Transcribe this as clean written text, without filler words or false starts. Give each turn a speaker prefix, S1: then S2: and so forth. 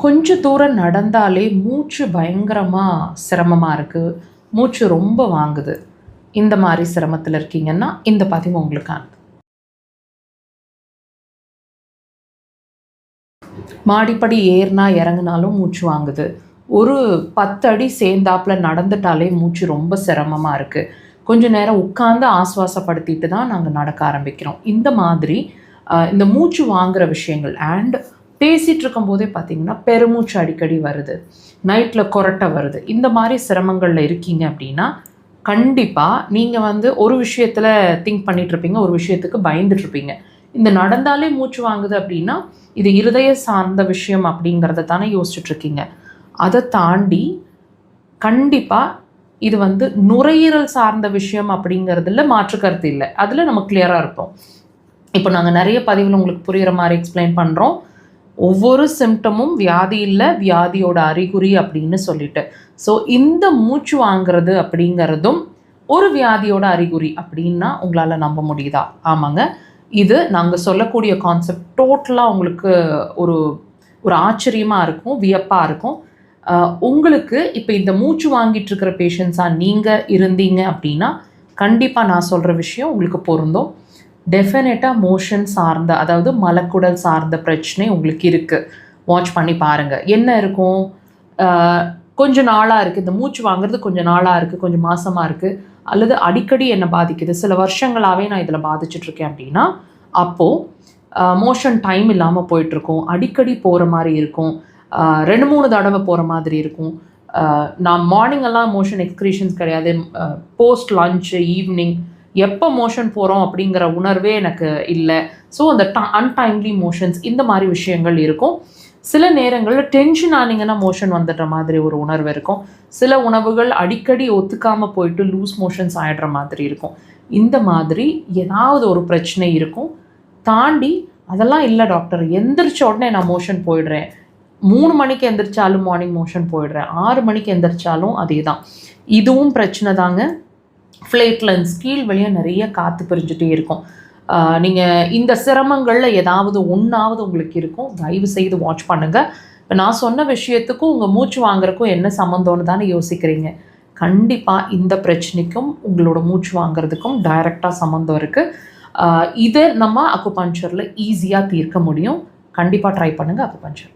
S1: கொஞ்சம் தூரம் நடந்தாலே மூச்சு பயங்கரமாக சிரமமாக இருக்குது, மூச்சு ரொம்ப வாங்குது. இந்த மாதிரி சிரமத்தில் இருக்கீங்கன்னா இந்த பதிவு உங்களுக்கானது. மாடிப்படி ஏறினா இறங்குனாலும் மூச்சு வாங்குது, ஒரு 10 அடி சேர்ந்தாப்புல நடந்துட்டாலே மூச்சு ரொம்ப சிரமமாக இருக்குது, கொஞ்சம் நேரம் உட்காந்து ஆஸ்வாசப்படுத்திட்டு தான் நாங்கள் நடக்க ஆரம்பிக்கிறோம். இந்த மாதிரி இந்த மூச்சு வாங்குகிற விஷயங்கள் அண்ட் பேசிகிட்டு இருக்கும்போதே பார்த்திங்கன்னா பெருமூச்சு அடிக்கடி வருது, நைட்டில் கொரட்டை வருது, இந்த மாதிரி சிரமங்களில் இருக்கீங்க அப்படின்னா கண்டிப்பாக நீங்கள் ஒரு விஷயத்தில் திங்க் பண்ணிகிட்ருப்பீங்க, ஒரு விஷயத்துக்கு பயந்துட்டுருப்பீங்க. இந்த நடந்தாலே மூச்சு வாங்குது அப்படின்னா இது இருதய சார்ந்த விஷயம் அப்படிங்கிறத தானே யோசிச்சுட்ருக்கீங்க. அதை தாண்டி கண்டிப்பாக இது நுரையீரல் சார்ந்த விஷயம் அப்படிங்கிறதுல மாற்று கருத்து இல்லை, அதில் நம்ம கிளியராக இருப்போம். இப்போ நாங்கள் நிறைய பதிவில் உங்களுக்கு புரிகிற மாதிரி எக்ஸ்பிளைன் பண்ணுறோம். ஒவ்வொரு சிம்டமும் வியாதி இல்லை, வியாதியோட அறிகுறி அப்படின்னு சொல்லிட்டு. ஸோ இந்த மூச்சு வாங்கிறது அப்படிங்கிறதும் ஒரு வியாதியோட அறிகுறி அப்படின்னா உங்களால் நம்ப முடியுதா? ஆமாங்க, இது நாங்கள் சொல்லக்கூடிய கான்செப்ட் டோட்டலாக உங்களுக்கு ஒரு ஒரு ஆச்சரியமாக இருக்கும், வியப்பாக இருக்கும். உங்களுக்கு இப்போ இந்த மூச்சு வாங்கிட்டு இருக்கிற பேஷண்ட்ஸாக நீங்கள் இருந்தீங்க அப்படின்னா கண்டிப்பாக நான் சொல்கிற விஷயம் உங்களுக்கு பொருந்தும். டெஃபினட்டாக மோஷன் சார்ந்த, அதாவது மலக்குடல் சார்ந்த பிரச்சனை உங்களுக்கு இருக்குது. வாட்ச் பண்ணி பாருங்கள். என்ன இருக்கும், கொஞ்சம் நாளாக இருக்குது, இந்த மூச்சு வாங்குறது கொஞ்சம் நாளாக இருக்குது, கொஞ்சம் மாதமாக இருக்குது, அல்லது அடிக்கடி என்னை பாதிக்குது, சில வருஷங்களாகவே நான் இதில் பாதிச்சிட்ருக்கேன் அப்படின்னா அப்போது மோஷன் டைம் இல்லாமல் போயிட்டுருக்கும், அடிக்கடி போகிற மாதிரி இருக்கும், 2-3 தடவை போகிற மாதிரி இருக்கும். நான் மார்னிங்கெல்லாம் மோஷன் எக்ஸ்க்ரீஷன்ஸ் கிடையாது, போஸ்ட் லஞ்சு ஈவினிங் எப்போ மோஷன் போகிறோம் அப்படிங்கிற உணர்வே எனக்கு இல்லை. ஸோ அந்த அன்டைம்லி மோஷன்ஸ், இந்த மாதிரி விஷயங்கள் இருக்கும். சில நேரங்களில் டென்ஷன் ஆனீங்கன்னா மோஷன் வந்துடுற மாதிரி ஒரு உணர்வு இருக்கும். சில உணவுகள் அடிக்கடி ஒத்துக்காமல் போயிட்டு லூஸ் மோஷன்ஸ் ஆகிடுற மாதிரி இருக்கும். இந்த மாதிரி ஏதாவது ஒரு பிரச்சனை இருக்கும். தாண்டி அதெல்லாம் இல்லை டாக்டர், எந்திரிச்ச உடனே நான் மோஷன் போயிடுறேன், 3 மணிக்கு எந்திரிச்சாலும் மார்னிங் மோஷன் போயிடுறேன், 6 மணிக்கு எந்திரிச்சாலும் அதே தான், இதுவும் பிரச்சனை தாங்க. ஃப்ளேட்லன்ஸ் கீழ் வழியாக நிறைய காற்று பிரிஞ்சுட்டே இருக்கும். நீங்கள் இந்த சிரமங்களில் ஏதாவது ஒன்றாவது உங்களுக்கு இருக்கும். தயவு செய்து வாட்ச் பண்ணுங்கள். இப்போ நான் சொன்ன விஷயத்துக்கும் உங்கள் மூச்சு வாங்குறதுக்கும் என்ன சம்மந்தம்னு தானே யோசிக்கிறீங்க. கண்டிப்பாக இந்த பிரச்சனைக்கும் உங்களோட மூச்சு வாங்குறதுக்கும் டைரெக்டாக சம்மந்தம் இருக்குது. இதை நம்ம அக்குபஞ்சரில் ஈஸியாக தீர்க்க முடியும். கண்டிப்பாக ட்ரை பண்ணுங்கள் அக்குபஞ்சர்.